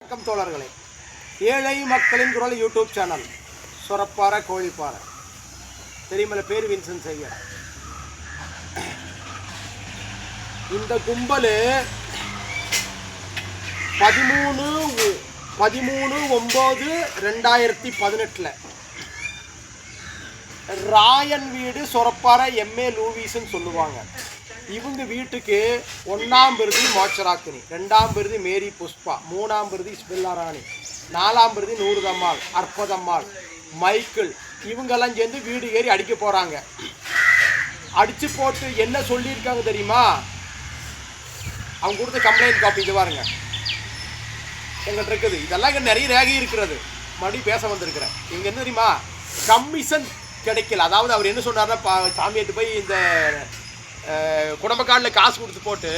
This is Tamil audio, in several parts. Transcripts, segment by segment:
வணக்கம் தோழர்களே. ஏழை மக்களின் குரல் யூடியூப் சேனல் சுரப்பாறை கோழிப்பாறை தெரியுமில்ல, பேர் வின்சென்ட் செய்யர். இந்த கும்பல் 13/9/2018 ராயன் வீடு சொரப்பாறை எம்ஏ லூவிஸ்ன்னு சொல்லுவாங்க. இவங்க வீட்டுக்கு 1ஆம் விருது மோட்சராக்கினி, 2ஆம் விருது மேரி புஷ்பா, 3ஆம் விருது இஸ்பில்லா ராணி, 4ஆம் விருது நூறுதம்மாள், அற்பதம்மாள், மைக்கிள் இவங்கெல்லாம் சேர்ந்து வீடு ஏறி அடிக்க போகிறாங்க. அடித்து போட்டு என்ன சொல்லியிருக்காங்க தெரியுமா? அவங்க கொடுத்த கம்ப்ளைண்ட் காப்பி இது பாருங்க, எங்கிட்ட இருக்குது. இதெல்லாம் இங்கே நிறைய ரேகை இருக்கிறது. மறுபடியும் பேச வந்திருக்கிறேன். இங்கே என்ன தெரியுமா, கமிஷன் கிடைக்கல. அதாவது அவர் என்ன சொன்னார்னா, சாமியாட்டு போய் இந்த குடும்ப கார்டில் காசு கொடுத்து போட்டு,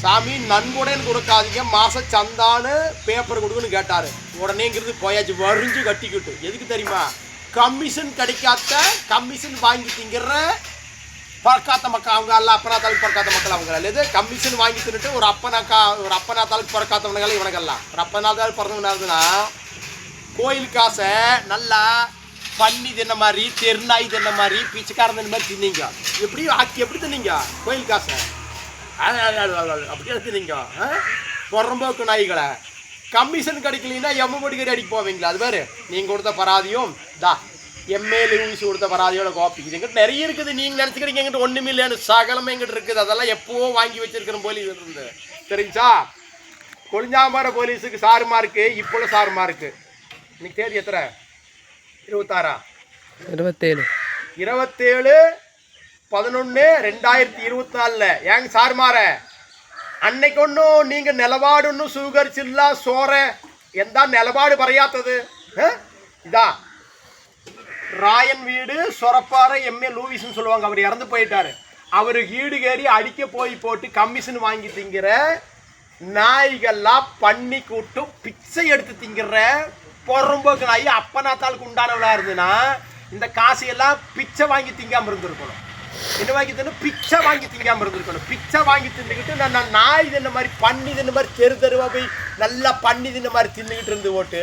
சாமி நன்கொடைன்னு கொடுக்காதீங்க, மாத சந்தான்னு பேப்பர் கொடுக்குன்னு கேட்டார். உடனேங்கிறது போயாச்சு, வரிஞ்சு கட்டிக்கிட்டு. எதுக்கு தெரியுமா? கமிஷன் கிடைக்காத, கமிஷன் வாங்கி திங்கிற பறக்காத்த மக்கள் அவங்க எல்லாம். அப்பனாத்தாளுக்கு பறக்காத்த மக்கள் அவங்க எது கமிஷன் வாங்கி தின்னுட்டு ஒரு அப்பனாத்தாளுக்கு பறக்காத்தவனுங்கள இவனுங்கெல்லாம். ஒரு அப்பனாத்தாளுக்கு பிறந்தவனா இருந்துன்னா கோயில் காசை நல்லா பண்ணி தின்ன மாதிரி, தெருநாய் தின்ன மாதிரி, பிச்சைக்காரன் தின்ன மாதிரி தின்னீங்க. எப்படி தின்னீங்க கோயில் காசை? அப்படியே தின்னீங்க புறம்போக்கு நாய்களை. கமிஷன் கிடைக்கலன்னா எம்மடிக்கடி அடிக்க போவீங்களா? அது வேறு நீங்கள் கொடுத்த பராதியும் எம்ஏ லூவிஸ் கொடுத்த பராதியோட காப்பி இது எங்கிட்ட நிறைய இருக்குது. நீங்கள் நினச்சிக்கிறீங்க எங்கிட்ட ஒன்றுமே இல்லைன்னு, சகலமே எங்கிட்ட இருக்குது. அதெல்லாம் எப்போவோ வாங்கி வச்சிருக்கிற போலீஸ் இருந்து தெரிஞ்சா. கொளிஞ்சாம்பாறை போலீஸுக்கு சாருமா இருக்கு, இப்போ சாருமா இருக்கு. இன்னைக்கு தேதி எத்தனை? 26 27/11/2024. ஏங்க சாருமாற அன்னைக்கு ஒன்றும் நீங்கள் நிலபாடு ஒன்றும் சுகரிச்சில்லா சோற எந்த நிலபாடு பறையாத்தது இதா ராயன் வீடு சொரப்பாறை எம்ஏ லூவிஸ்ன்னு சொல்லுவாங்க. அவர் இறந்து போயிட்டாரு. அவர் வீடு கேறி அடிக்க போட்டு கமிஷன் வாங்கி திங்கிற நாய்கள்லாம் பண்ணி கூட்டும் பிச்சை எடுத்து திங்கிற பொறம்போக்கு நாய் அப்பனாத்தாளுக்கு உண்டானவளா இருந்துன்னா இந்த காசையெல்லாம் பிச்சை வாங்கி திங்காமல் இருந்திருக்கணும். என்ன வாங்கி தின்னு பிச்சை வாங்கி திங்காமல் இருந்திருக்கணும். பிச்சை வாங்கி தின்னுக்கிட்டு நான் நாய் தின்ன மாதிரி பண்ணி தின்ன மாதிரி தெருவா போய் நல்லா பண்ணி தின்ன மாதிரி தின்னுக்கிட்டு இருந்து போட்டு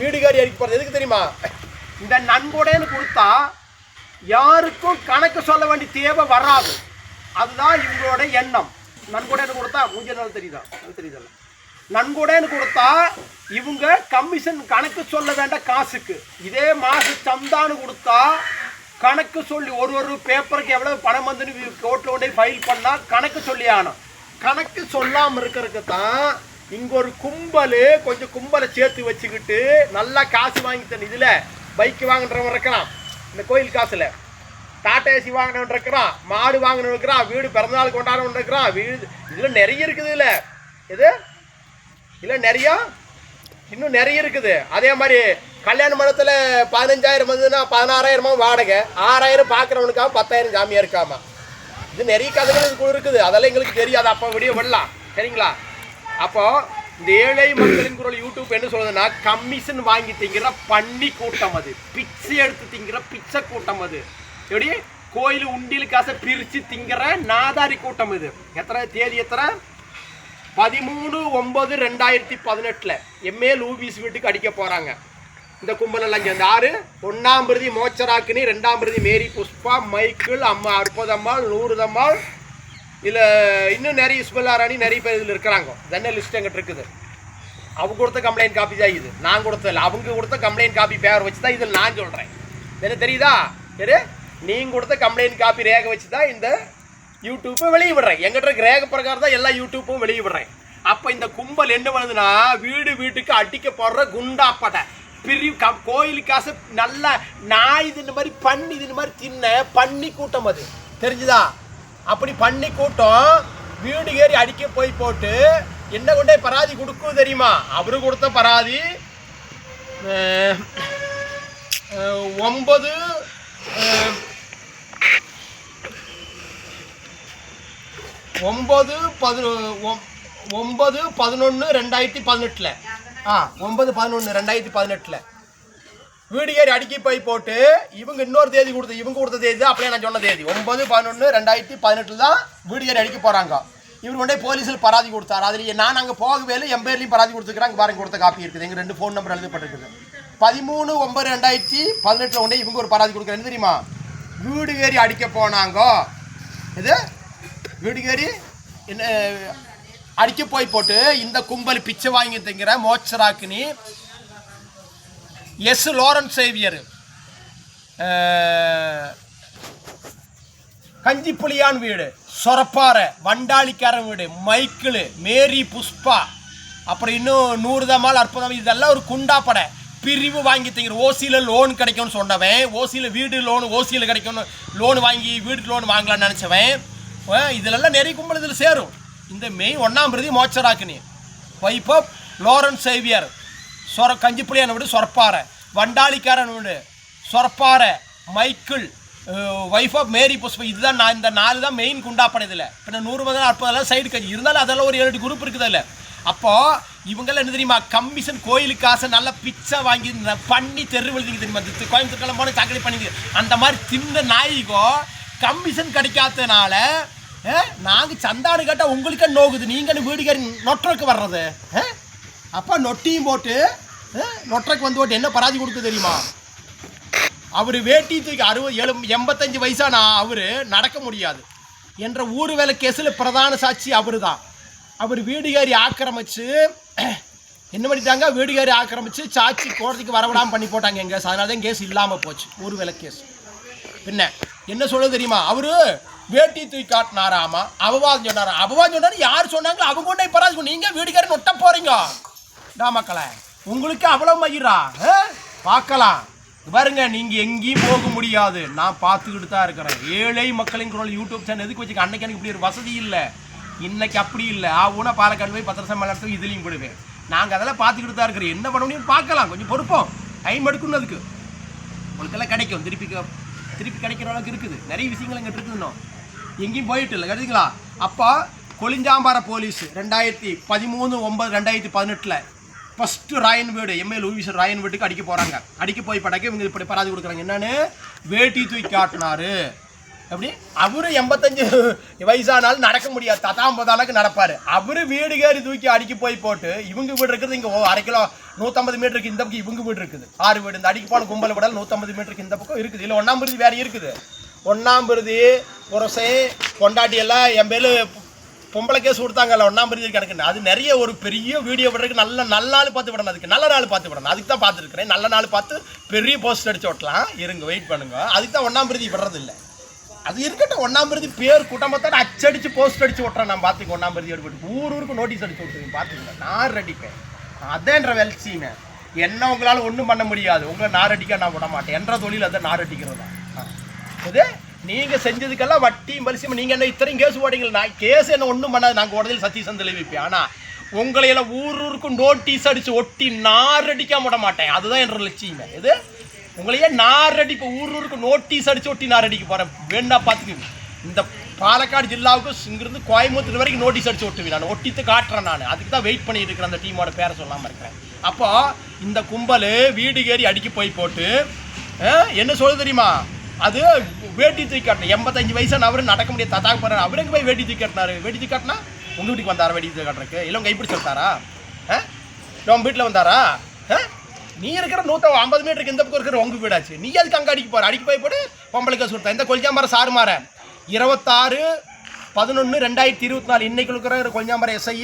வீடுகாரி அடிக்க போகிறது எதுக்கு தெரியுமா? இந்த நன்கொடைன்னு கொடுத்தா யாருக்கும் கணக்கு சொல்ல வேண்டிய தேவை வராது. அதுதான் இவங்களோட எண்ணம். நன்கொடைன்னு கொடுத்தா மூஞ்ச நாள் தெரியுதா? அது தெரியுதல்ல. நன்கொடைன்னு கொடுத்தா இவங்க கமிஷன் கணக்கு சொல்ல வேண்டாம் காசுக்கு. இதே மாச சந்தான்னு கொடுத்தா கணக்கு சொல்லி ஒரு பேப்பருக்கு எவ்வளவு பணம் வந்துன்னு கோர்ட்டில் கொண்டு ஃபைல் பண்ணால் கணக்கு சொல்லி ஆனோம். கணக்கு சொல்லாமல் இருக்கிறதுக்கு தான் இங்கே ஒரு கொஞ்சம் கும்பலை சேர்த்து வச்சுக்கிட்டு நல்லா காசு வாங்கி தண்ணி. இதில் பைக்கு வாங்கினவன் இருக்கிறான், இந்த கோயில் காசில் டாடா ஏசி வாங்கினவன் இருக்கிறான், மாடு வாங்கினவன் இருக்கிறான், வீடு பிறந்தநாள் கொண்டாடவன் இருக்கிறான். வீடு இதில் நிறைய இருக்குது. இல்லை நிறையா இன்னும் நிறைய இருக்குது. அதே மாதிரி கல்யாண மண்டபத்தில் 15,000 வந்ததுன்னா 16,000 வாடகை, 6,000 பார்க்குறவனுக்காக 10,000 ஜாமியாக இருக்காமா. இது நிறைய கதைகள் இதுக்குள்ள இருக்குது. அதெல்லாம் எங்களுக்கு தெரியாது. அப்போ விடிய விடலாம் சரிங்களா? அப்போ இந்த ஏழை மக்களின் குரல் யூடியூப் என்ன சொல்லுதுன்னா, கமிஷன் வாங்கி திங்கிற பண்ணி கூட்டம் அது, பிச்சை எடுத்து திங்கிற பிச்சை கூட்டம் அது, எப்படி கோயில் உண்டியில் காசை பிரித்து திங்கிற நாதாரி கூட்டம் இது. எத்தனை தேதி? எத்தனை? 13/9/2018 எம்ஏ லூவிஸ் வீட்டுக்கு அடிக்க போகிறாங்க இந்த கும்பலெல்லாம் சேர்ந்து. 1ஆம் விருதி மோட்சராக்கினி, 2ஆம் விருதி மேரி புஷ்பா, மைக்கிள், அம்மா அற்பதம்மாள், நூறுதம்மாள், இதில் இன்னும் நிறைய இஸ்பில்லா ராணி நிறைய பேர் இதில் இருக்கிறாங்க. தென்ன லிஸ்ட் எங்கிட்ட இருக்குது. அவங்க கொடுத்த கம்ப்ளைண்ட் காப்பி தான் இது, நான் கொடுத்ததில்ல. அவங்க கொடுத்த கம்ப்ளைண்ட் காப்பி பேர் வச்சு தான் இதில் நான் சொல்கிறேன். என்ன தெரியுதா? சரி, நீங்கள் கொடுத்த கம்ப்ளைண்ட் காப்பி ரேகை வச்சு தான் இந்த யூடியூப்பை வெளியே விடுறேன். எங்கிட்ட இருக்க ரேக பிரகாரம் தான் எல்லா யூடியூப்பும் வெளியே விடுறேன். அப்போ இந்த கும்பல் என்ன பண்ணுதுன்னா, வீட்டுக்கு அடிக்க போடுற குண்டாப்பட்டை கோயில் காசு நல்லா நாய் தின்ன மாதிரி பண்ணி தின்ன மாதிரி தின்ன பண்ணி கூட்டம் அது தெரிஞ்சுதா? அப்படி பண்ணி கூட்டம் வீடு ஏறி அடிக்க போட்டு என்ன கொண்டே பராதி கொடுக்கும் தெரியுமா? அவரு கொடுத்த பராதி 9/11/2018 9/11/2018 வீடு ஏறி அடிக்கி போட்டு இவங்க இன்னொரு தேதி கொடுத்த தேதி தான் அப்படியே நான் சொன்ன தேதி 9/11/2018 தான் வீடு ஏறி அடிக்க போகிறாங்க. இவர் கொண்டே போலீஸில் பராதி கொடுத்தார். அதில் நான் அங்கே போகவே இல்லை, என் பேர்லையும் பராதி கொடுத்துருக்குறாங்க. பாருங்க, கொடுத்த காப்பி இருக்குது, எங்கள் 2 ஃபோன் நம்பர் எழுதப்பட்டிருக்குது. 13/9/2018 கொண்டே இவங்க ஒரு பராதி கொடுக்குறேன். தெரியுமா, வீடு ஏறி அடிக்க போனாங்க, இது வீடு ஏறி என்ன அடிக்க போட்டு இந்த கும்பல் பிச்சை வாங்கி திங்கிற மோச்சராக்கினி எஸ் லாரன்ஸ் சேவியர், கஞ்சிப்புலியான் வீடு, சொரப்பாறை, வண்டாளிக்காரன் வீடு, மைக்கிள், மேரி புஷ்பா, அப்புறம் இன்னும் 100 தமால் அற்புதம், இதெல்லாம் ஒரு குண்டாப்படை பிரிவு வாங்கி திங்கிற. ஓசியில் லோன் கிடைக்கும்னு சொன்னவன், ஓசியில் வீடு லோன், ஓசியில் கிடைக்கும்னு லோன் வாங்கி வீடு லோன் வாங்கலான்னு நினச்சவன். இதிலெல்லாம் நிறைய கும்பல் இதில் சேரும். இந்த மே 1 மோச்சராக்கினி வைஃப் ஆஃப் லாரன்ஸ் சேவியர், கஞ்சிப்புலியான் வீடு, சொரப்பாறை, வண்டாளிக்காரன் வீடு, சொரப்பாறை, மைக்கிள், வைஃப் ஆஃப் மேரி புஷ்பா. இதுதான் நான் இந்த 4 தான் மெயின் குண்டாப்படை. இதில் இப்போ 100 40 சைடு கட்சி இருந்தாலும் அதெல்லாம் ஒரு 7 குரூப் இருக்குது. இல்லை அப்போ இவங்கெல்லாம் என்ன தெரியுமா, கமிஷன் கோயிலுக்கு காசை நல்லா பிச்சை வாங்கி பண்ணி தெரு விழுதிங்க தெரியுமா, கோயம்புத்தூர்க்கெல்லாம் போன சாக்கடை பண்ணி அந்த மாதிரி தின்ன நாய்கோ கமிஷன் கிடைக்காததுனால நாங்கள் சந்தாடு கேட்டால் உங்களுக்கு நோகுது, நீங்கள் வீடுகாரி நொற்றக்கு வர்றது. அப்போ நொட்டியும் போட்டு நொற்றக்கு வந்து போட்டு என்ன பராதி கொடுத்து தெரியுமா, அவர் வேட்டி தூக்கி 85 வயசானா அவர் நடக்க முடியாது என்ற ஊர் வேலை கேஸில் பிரதான சாட்சி அவர் தான். அவர் வீடுகாரி ஆக்கிரமிச்சு என்ன பண்ணிட்டாங்க, வீடுகாரி ஆக்கிரமிச்சு சாட்சி கோர்ட்டுக்கு வரவிடாமல் பண்ணி போட்டாங்க எங்க. அதனால தான் கேஸ் இல்லாமல் போச்சு, ஊர் வேலை கேஸ். பின்ன என்ன சொல்ல தெரியுமா, அவரு வேட்டி தூக்கி காட்டினாராமா, அபவாதம் சொன்னாரா. அபவாதம் சொன்னாரு யார் சொன்னாங்களோ அவங்க கொண்டே பராதி. நீங்க வீடுகாரி நொட்ட போறீங்க மக்களே, உங்களுக்கு அவ்வளவு மயிரா பார்க்கலாம். பாருங்க, நீங்க எங்கேயும் போக முடியாது, நான் பார்த்துக்கிட்டு தான் இருக்கிறேன். ஏழை மக்களின் குரல் யூடியூப் சேனல் எதுக்கு வச்சுக்க, அன்னைக்கு எனக்கு இப்படி ஒரு வசதி இல்லை, இன்னைக்கு அப்படி இல்லை. ஊனா பாலக்காடு போய் 10 வருஷம் நடத்தும் இதுலையும் போடுவேன். நாங்கள் அதெல்லாம் பார்த்துக்கிட்டு தான் இருக்கிறோம். என்ன பண்ண முடியும் பார்க்கலாம், கொஞ்சம் பொறுப்போம், டைம் எடுக்கணும். அதுக்கு உங்களுக்கெல்லாம் கிடைக்கும், திருப்பி கிடைக்கிற அளவுக்கு இருக்குது. நிறைய விஷயங்கள் எங்கிட்ட இருக்குது, இன்னும் எங்கேயும் போயிட்டு இல்லை, கிடைக்குங்களா. அப்போ கொளிஞ்சாம்பாறை போலீஸ் 2013/9/2018 ஃபஸ்ட்டு ராயன் வீடு, எம்ஏ லூவிஸ் ராயன் வீட்டுக்கு அடிக்க போகிறாங்க. அடிக்க போய் படக்கு இவங்க இப்படி பராதி கொடுக்குறாங்க. என்னன்னு, வேட்டி தூக்கி காட்டினாரு. எப்படி அவரு 85 வயசானாலும் நடக்க முடியாது, 50 நடப்பார். அவரு வீடுகாரி தூக்கி அடிக்க போய் போட்டு இவங்க வீடு இருக்குது இங்கே 1/2 கிலோ 150 மீட்டருக்கு இந்த பக்கம் இவங்க வீடு இருக்குது. 6 வீடு இந்த அடிக்க போன கும்பல் விடால் 150 மீட்டருக்கு இந்த பக்கம் இருக்குது. இல்லை 1ஆம் வேறு இருக்குது. 1ஆம் புரசை கொண்டாட்டி எல்லாம் என் பேர் பொம்பளை கேஸ் கொடுத்தாங்கல்ல 1ஆம் கிடக்குன்னு. அது நிறைய ஒரு பெரிய வீடியோ விடுறதுக்கு நல்ல நாள் பார்த்து விடணும். அதுக்கு நல்ல நாள் பார்த்து விடணும். அதுக்கு தான் பார்த்துருக்குறேன். நல்ல நாள் பார்த்து பெரிய போஸ்ட் அடிச்சு ஓட்டலாம். இருங்க, வெயிட் பண்ணுங்க. அதுக்கு தான் 1ஆம் விடுறது இல்லை. அது இருக்கட்டும். 1ஆம் பேர் குட்டமத்தோட அச்சடிச்சு போஸ்ட் அடிச்சு ஓட்டுறேன். நான் பார்த்துக்க 1ஆம் எடுத்துட்டு ஊருக்கு நோட்டீஸ் அடிச்சு விட்டுருங்க. பார்த்துக்கங்க, நான் அடிப்பேன். அதேன்ற வெல்சிங்க. என்ன உங்களால் ஒன்றும் பண்ண முடியாது. உங்களை நார் அடிக்க நான் விட மாட்டேன். என்ற தொழில் அதை நார் அடிக்கிறது தான். இது நீங்கள் செஞ்சதுக்கெல்லாம் வட்டியும் பலிசியும். நீங்கள் என்ன இத்தனையும் கேஸ் போட்டீங்களா? நான் கேஸ் என்ன ஒன்றும் பண்ணாது. நாங்கள் உடனே சத்தியசந்தில் வைப்பேன். ஆனால் உங்களையெல்லாம் ஊருக்கும் நோட்டீஸ் அடித்து ஒட்டி நார் அடிக்காம விட மாட்டேன். அதுதான் என்ற லட்சியங்க. இது உங்களையே நார் அடிப்ப ஊருக்கு நோட்டீஸ் அடிச்சு ஒட்டி நார் அடிக்க போகிறேன். வேண்டா பார்த்துக்கு. இந்த பாலக்காடு ஜில்லாவுக்கு இங்கிருந்து கோயம்புத்தூர் வரைக்கும் நோட்டீஸ் அடிச்சு ஒட்டுவேன். நான் ஒட்டித்து காட்டுறேன். நான் அதுக்கு தான் வெயிட் பண்ணிட்டு இருக்கிறேன். அந்த டீமோட பேரை சொல்லாமல் இருக்கிறேன். அப்போ இந்த கும்பல் வீடு ஏறி அடிக்க போய் போட்டு என்ன சொல்ல தெரியுமா, அது வேட்டி தூக்கி காட்டின 85 வயசான அவரு நடக்க முடியாது. தத்தாக்கு போகிறார். அவருக்கு போய் வேட்டி தூக்கி காட்டினாரு. வேட்டி தூக்கி காட்டினா உங்கள் வீட்டுக்கு வந்தாரா? வேட்டி தூக்கி காட்டுறதுக்கு இல்லை உங்கள் கைப்பிடி சொல்லிட்டாரா? உங்கள் வீட்டில் வந்தாரா? நீ இருக்கிற 150 மீட்டருக்கு இந்த பக்கம் இருக்கிற உங்கள் வீடாச்சு. நீ அதுக்கு அங்கே அடிக்க போகிற. அடிக்க போய் போட்டு பொம்பளைக்கு சொல்லிட்டேன். இந்த கொல்ஜாம்பரம் சாரு மாற 26/11/2024 இன்னைக்கு இருக்கிற கொல்ஜாம்பரம் எஸ்ஐ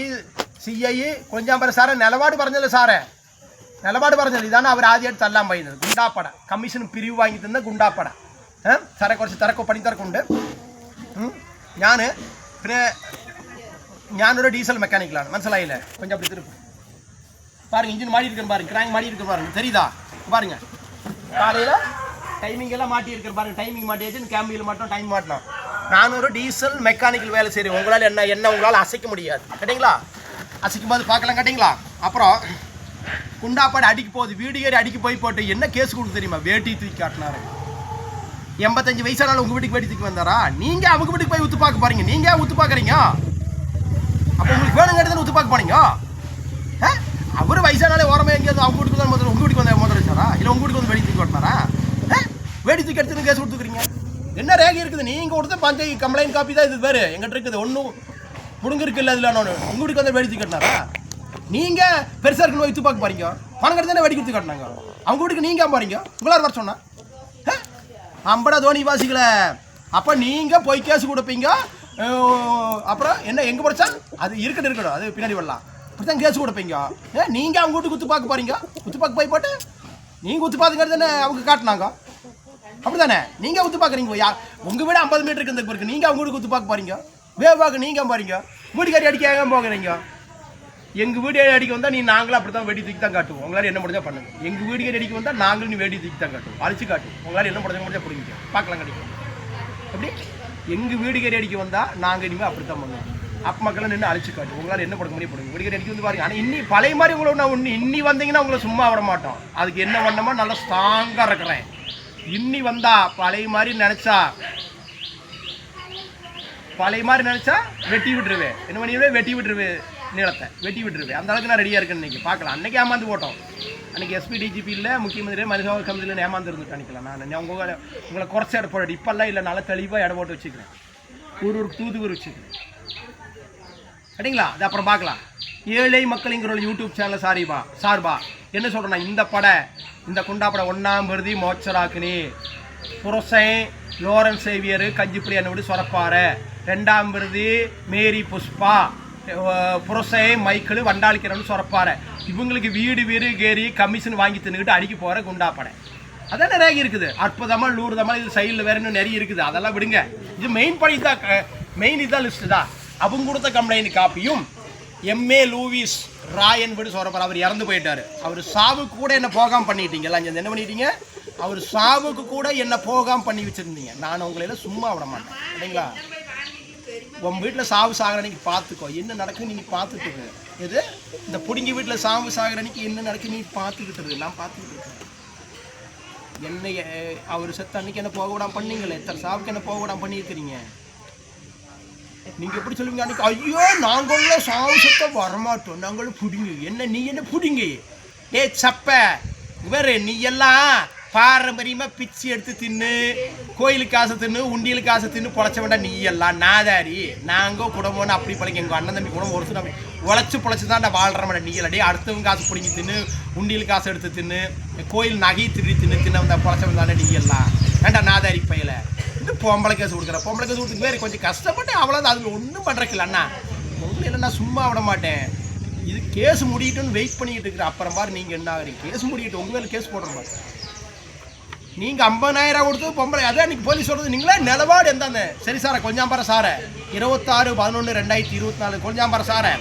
சிஐ கொல்ஜாம்பரம் சாரை நிலவாடு പറഞ്ഞല്ലോ സാറേ. നിലപാട് പറഞ്ഞല്ലോ. ഇതാണ് അവർ ആദ്യമായിട്ട് തല്ലാൻ പോയിരുന്നത്. ഗുണ്ടാപ്പട കമ്മീഷൻ പിരിവ് വാങ്ങി തന്ന ഗുണ്ടാപ്പട. സാറേ കുറച്ച് തിരക്കോ പണിത്തിരക്കുണ്ട്. പിന്നെ ഞാനൊരു ഡീസൽ മെക്കാനിക്കലാണ്. മനസ്സിലായില്ലേ? கொஞ்சம் அப்படி திருப்பு பாருங்க. இன்ஜின் மாட்டி இருக்கிற பாருங்க. கிராங்க் மாட்டி இருக்கிற பாருங்க. தெரியுதா? பாருங்க. காலையில் டைமிங் எல்லாம் மாட்டி இருக்கிற பாருங்க. டைமிங் மாட்டியாச்சு. கேம்பியில் மாட்டோம். டைம் மாட்டோம். நான் ஒரு டீசல் மெக்கானிக்கல் வேலை செய்கிறேன். உங்களால் என்ன உங்களால் அசைக்க முடியாது. கேட்டிங்களா? அசைக்கும் போது பார்க்கலாம். கேட்டிங்களா? அப்புறம் குண்டாப்பாடு அடிக்க போகுது. வீடு ஏறி அடிக்க போய் போட்டு என்ன கேஸ் கொடுத்து தெரியுமா? வேட்டி தூக்கி காட்டினாரு. 85 வயசானாலும் உங்கள் வீட்டுக்கு வேட்டி தூக்கி வந்தாரா? நீங்கள் அவங்க வீட்டுக்கு போய் ஊத்து பார்க்க போறீங்க. நீங்கள் ஊத்து பார்க்குறீங்க. அப்போ உங்களுக்கு வேணுங்கிறது ஊத்து பார்க்க போனீங்க. அவர் வயசானாலே ஓரமே எங்கேயாவது அவங்க வீட்டுக்கு தான் முதல்ல உங்கள் வீட்டுக்கு வந்த முதல்ல வச்சாரா? இல்லை உங்கள் வீட்டுக்கு வந்து வேடி தூக்கி ஓட்டினாரா? வேடி தூக்கி எடுத்துன்னு கேஸ் கொடுத்துக்கிறீங்க. என்ன ரேகை இருக்குது? நீங்கள் கொடுத்த பஞ்சாயத்து கம்ப்ளைண்ட் காப்பி தான் இது வேறு எங்கிட்ட இருக்குது. ஒன்றும் புடுங்க இருக்குல்ல அதில் நான் உங்கள் வீட்டுக்கு வந்து வெடித்து கட்டினாரா? நீங்கள் பெருசாக இருக்குன்னு வைத்து பார்க்க பாருங்க. பணம் கட்டி தானே வெடி கொடுத்து காட்டினாங்க. அவங்க வீட்டுக்கு நீங்கள் பாருங்க. உங்களால் வர சொன்னா அம்படா தோனி வாசிக்கல. அப்போ நீங்கள் போய் கேஸ் கொடுப்பீங்க. அப்புறம் என்ன எங்கே படிச்சா அது இருக்கட்டும் அது பின்னாடி வரலாம். அப்படி தான் கேஸ் கொடுப்பீங்க. நீங்கள் அவங்க வீட்டுக்கு குத்து பார்க்க பாருங்க. குத்து பார்க்க போய் போட்டு நீங்கள் குத்து பார்த்துங்கிறது தானே அவங்க காட்டினாங்க. அப்படி தானே நீங்கள் குத்து பார்க்குறீங்க. உங்கள் வீடு 50 மீட்டருக்கு இந்த இருக்கு. நீங்கள் அவங்க வீடு குத்து பார்க்க பாருங்க. வேவாக்கு நீங்கள் பாருங்க. வீட்டுக்காரி அடிக்க போகிறீங்க. எங்கள் வீடு அடிக்க வந்தால் நாங்களும் அப்படி தான் வெடி தூக்கி தான் காட்டுவோம். உங்களால் என்ன முடிஞ்சா பண்ணுங்க. எங்கள் வீடு அடிக்க வந்தால் நாங்களும் வெடி தூக்கி தான் காட்டுவோம். அழிச்சு காட்டுவோம். உங்களால் என்ன முடிஞ்சா பிடிங்க பார்க்கலாம் கிடைக்கும். எப்படி எங்கள் வீடுகறி அடிக்க வந்தால் நாங்கள் இனிமேல் அப்படி தான் பண்ணுவோம். அப்போ மக்களை நின்று அழிச்சு காட்டுவோம். உங்களால் என்ன படுக்க முடியும் போடுங்க. வீடுகறி அடிக்க வந்து பாருங்க. ஆனால் இன்னி பழைய மாதிரி உங்களை நான் இன்னி வந்தீங்கன்னா உங்களை சும்மா விட மாட்டோம். அதுக்கு என்ன பண்ணணுமோ நல்லா ஸ்ட்ராங்காக இருக்கிறேன். இன்னி வந்தா பழைய மாதிரி நினச்சா வெட்டி விட்டுருவேன். என்ன பண்ணிடுவேன்? வெட்டி விட்டுருவேன். நிலத்தை வெட்டி விட்டுருவேன். அந்த அளவுக்கு நான் ரெடியாக இருக்கேன்னு இன்றைக்கி பார்க்கலாம். அன்றைக்கி ஏமாந்து போட்டோம். அன்றைக்கி எஸ்பி டிஜிபி இல்லை, முக்கியமந்திரி மனிதவள கமிட்டியில் ஏமாந்து இருந்து நினைக்கலாம். நான் உங்களை குறைச்ச இடம் போட்டு இப்பெல்லாம் இல்லை, நல்லா தெளிவாக இடம் போட்டு வச்சுக்கிறேன். ஒரு தூதுவர் வச்சுக்கிறேன். சரிங்களா? அது அப்புறம் பார்க்கலாம். ஏழை மக்களிங்கிற யூடியூப் சேனல் சார்பா என்ன சொல்கிறேன்னா, இந்த குண்டாப்படை 1ஆம் விருதி மோட்சராக்கினி புரசன் லோரன்ஸ் சேவியர் கஞ்சிப்புளி என்னோட சொரப்பாறை, 2ஆம் விருதி மேரி புஷ்பா, புரசை மைக்கிள் வண்டாளிக்கிறன்னு சொரப்பாறை. இவங்களுக்கு வீடு கேரி கமிஷன் வாங்கி தின்னுக்கிட்டு அடிக்க போகிற குண்டாப்படை. அதான் நிறைய இருக்குது. அற்புதமாக 100 இது சைடில் வேற இன்னும் நிறைய இருக்குது. அதெல்லாம் விடுங்க. இது மெயின் இதான் லிஸ்ட்டு தான். அவங்க கொடுத்த கம்ப்ளைண்ட் காப்பியும் எம்ஏ லூவிஸ் ராயன் விடு சொரப்பார். அவர் இறந்து போயிட்டார். அவர் சாவுக்கு கூட என்ன போகாமல் பண்ணிட்டீங்களா? இங்கே என்ன பண்ணிட்டீங்க? அவர் சாவுக்கு கூட என்ன போகாமல் பண்ணி வச்சுருந்தீங்க. நான் உங்களையெல்லாம் சும்மா விட மாட்டேன். இல்லைங்களா? உங்கள் வீட்டில் சாவு சாகிற அன்னைக்கு பார்த்துக்கோ. என்ன நடக்குன்னு நீங்கள் பார்த்துட்டு எது இந்த பிடுங்கி வீட்டில் சாவு சாகிற அன்னைக்கு என்ன நடக்குன்னு நீ பார்த்துக்கிட்டு நான் பார்த்துக்கிட்டு இருக்கேன். என்ன அவர் செத்த அன்னைக்கு என்ன போக விடாமல் பண்ணீங்களே, எத்தனை சாவுக்கு என்ன போக விடாமல் பண்ணியிருக்கிறீங்க. நீங்கள் எப்படி சொல்லுவீங்க? அன்றைக்கி ஐயோ நாங்களும் சாவு செத்த வரமாட்டோம், நாங்களும் பிடிங்க. நீ என்ன பிடிங்க? சப்ப வேறு நீ எல்லாம் பாரம்பரியமாக பிச்சு எடுத்து தின்னு, கோயிலுக்கு காசு தின்னு, உண்டியலுக்கு காசு தின்னு பொழைச்ச வேண்டாம். நீ எல்லாம் நாதாரி. நாங்கள் குடும்பம்னு அப்படி பழங்க. எங்கள் அண்ணன் தம்பி குடும்பம் ஒரு சில உழைச்சி தான் நான் வாழ்கிற மாட்டேன். நீ இல்லடி அடுத்தவங்க காசு பிடிங்கி தின்னு, உண்டியலுக்கு காசு எடுத்து தின்னு, கோயில் நகை தின்னு வந்த பொழைச்ச வந்தானே நீ எல்லாம் வேண்டாம் நாதாரி பையில. இது பொம்பளை கேஸ் கொடுத்துக்கு வேறு கொஞ்சம் கஷ்டப்பட்டு அவ்வளோதான். அதில் ஒன்றும் பண்ணுறக்கில்ல அண்ணா. உங்களை இல்லை நான் சும்மா விட மாட்டேன். இது கேஸ் முடியட்டுன்னு வெயிட் பண்ணிக்கிட்டு இருக்கிற. அப்புறம் பாரு நீங்கள் என்ன ஆகுறீங்க? கேஸ் முடியட்டும், உங்கள் மேலே கேஸ் போடுற மாதிரி. நீங்கள் 50,000 கொடுத்து பொம்பளை அதான் இன்றைக்கி போலீஸ் சொல்கிறது. நீங்களே நிலவாடு எந்தாந்த சரி சாரை கொஞ்சாம்பர சாரை 26/11/2024 கொஞ்சாம்பர சாரை.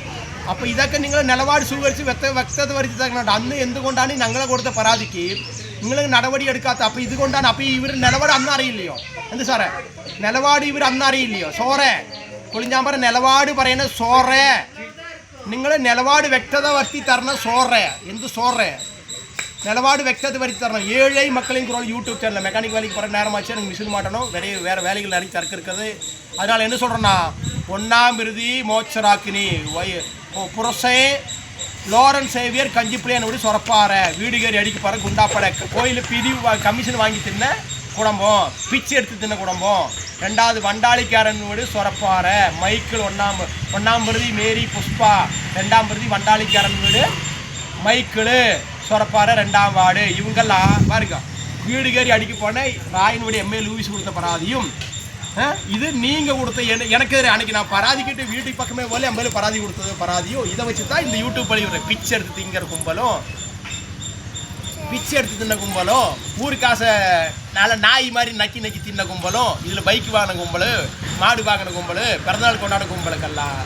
അപ്പോൾ ഇതൊക്കെ നിങ്ങൾ നിലപാട് സ്വീകരിച്ച് വ്യക്തത വരുത്തി തരണം. അന്ന് എന്തുകൊണ്ടാണ് ഞങ്ങളെ കൊടുത്ത പരാതിക്ക് നിങ്ങൾ നടപടി എടുക്കാത്ത? അപ്പോൾ ഇതുകൊണ്ടാണ്. അപ്പോൾ ഇവർ നിലപാട് അന്ന് അറിയില്ലയോ? എന്ത് സാറേ നിലപാട് ഇവർ അന്ന് അറിയില്ലയോ? സോറേ കൊളിഞ്ഞാമ്പറ നിലപാട് പറയുന്നത് സോറേ. നിങ്ങൾ നിലപാട് വ്യക്തത വരുത്തി തരണം. സോറേ എന്ത് സോറേ? நிலவாடு வெக்தத்தை வரி தரணும். ஏழை மக்களின் குரல் யூடியூப் சேனலில் மெக்கானிக் வேலைக்கு போகிற நேரமாச்சு. எனக்கு மிஷின் மாட்டணும். வேறு வேலைகள் நிறைய தரக்கு இருக்குது. அதனால் என்ன சொல்கிறேன்னா, 1ஆம் விருதி மோட்சராக்கினி புரசை லோரன்ஸ் சேவியர் கஞ்சிப்புளியனோடு சொரப்பாறை, வீடுகேரி அடிக்க போகிற குண்டாப்படை, கோயில் பிரிவு கமிஷன் வாங்கி தின்ன குடும்பம், பிச்சு எடுத்து தின்ன குடும்பம், 2வது வண்டாளிக்காரன் வீடு சொரப்பாறை, மைக்கிள் 1ஆம் விருதி மேரி புஷ்பா, 2ஆம் விருதி வண்டாளிக்காரன் வீடு மைக்கிள் சொரப்பாறை 2ஆம் வார்டு. இவங்கெல்லாம் பாருங்க வீடுகேரி அடிக்க போன ராயனுடைய எம்ஏ லூவிஸ் கொடுத்த பராதியும் இது நீங்கள் கொடுத்த எனக்கு அன்றைக்கி நான் பராதி கேட்டு வீட்டுக்கு பக்கமே போல என் மேலே பராதி கொடுத்தது பராதியும் இதை வச்சு தான் இந்த யூடியூப் வழி பிச்சை எடுத்து திங்கிற கும்பலும், பிச்சை எடுத்து தின்ன கும்பலும், ஊருக்காசை நல்ல நாய் மாதிரி நக்கி தின்ன கும்பலும், இதில் பைக் வாங்கின கும்பல், மாடு வாங்கின கும்பல், பிறந்தநாள் கொண்டாட கும்பலுக்கெல்லாம்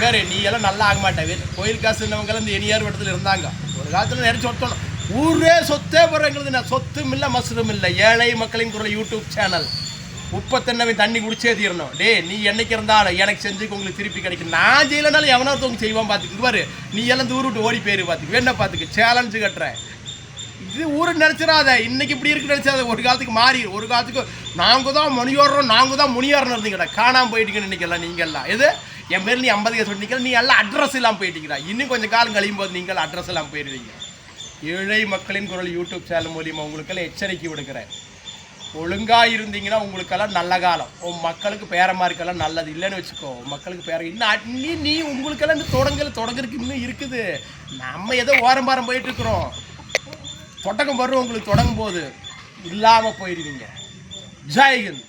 வேறு நீ எல்லாம் நல்லா ஆக மாட்டேன். கோயில் காசு இருந்தவங்கெல்லாம் இந்த எனியார் வட்டத்தில் இருந்தாங்க. ஒரு காலத்தில் நிறைய சொத்தணும். ஊரே சொத்தே போடுறேங்கிறது நான் சொத்தும் இல்லை மசரும் இல்லை. ஏழை மக்களின் குரல் யூடியூப் சேனல். உப்பத்தென்னவன் தண்ணி குடிச்சே தீரணும். நீ என்னைக்கு இருந்தாலும் எனக்கு செஞ்சுக்கு உங்களுக்கு திருப்பி கிடைக்கும். நான் செய்யலைனாலும் எவனோ ஒருத்தவங்க செய்வான். பார்த்துக்கு பாரு நீ எல்லாம் தூருட்டு ஓடி போயிரு. பார்த்துக்கு வேணா பார்த்துக்கு சேலஞ்சு கட்டுறேன். இது ஊரு நினச்சிடாத. இன்னைக்கு இப்படி இருக்கு நினச்சாத. ஒரு காலத்துக்கு மாறி ஒரு காலத்துக்கு நாங்கள் தான் மணியோடுறோம், நாங்கள் தான் முனியோர்னு இருந்தீங்கடா. காணாமல் போயிட்டீங்கன்னு நினைக்கலாம். நீங்கள்லாம் எது என் பேர் நீ 50 கேஸ் பண்ணிக்கலாம். நீ எல்லாம் அட்ரஸ் இல்லாமல் போயிட்டீங்களா? இன்னும் கொஞ்சம் காலம் கழியும் போது நீங்கள் அட்ரஸ் இல்லாமல் போயிடுவீங்க. ஏழை மக்களின் குரல் யூடியூப் சேனல் மூலியமாக உங்களுக்கெல்லாம் எச்சரிக்கை விடுக்கிறேன். ஒழுங்காக இருந்தீங்கன்னா உங்களுக்கெல்லாம் நல்ல காலம். உன் மக்களுக்கு பேரமாருக்கெல்லாம் நல்லது இல்லைன்னு வச்சுக்கோ. மக்களுக்கு பேர இன்னும் நீ உங்களுக்கெல்லாம் இந்த தொடங்குறதுக்கு இன்னும் இருக்குது. நம்ம ஏதோ ஓரம்பாரம் போயிட்டு இருக்கிறோம். தொடக்கம் வரும் உங்களுக்கு தொடங்கும் போது இல்லாமல் போயிடுவீங்க. ஜெய் ஹிந்த்.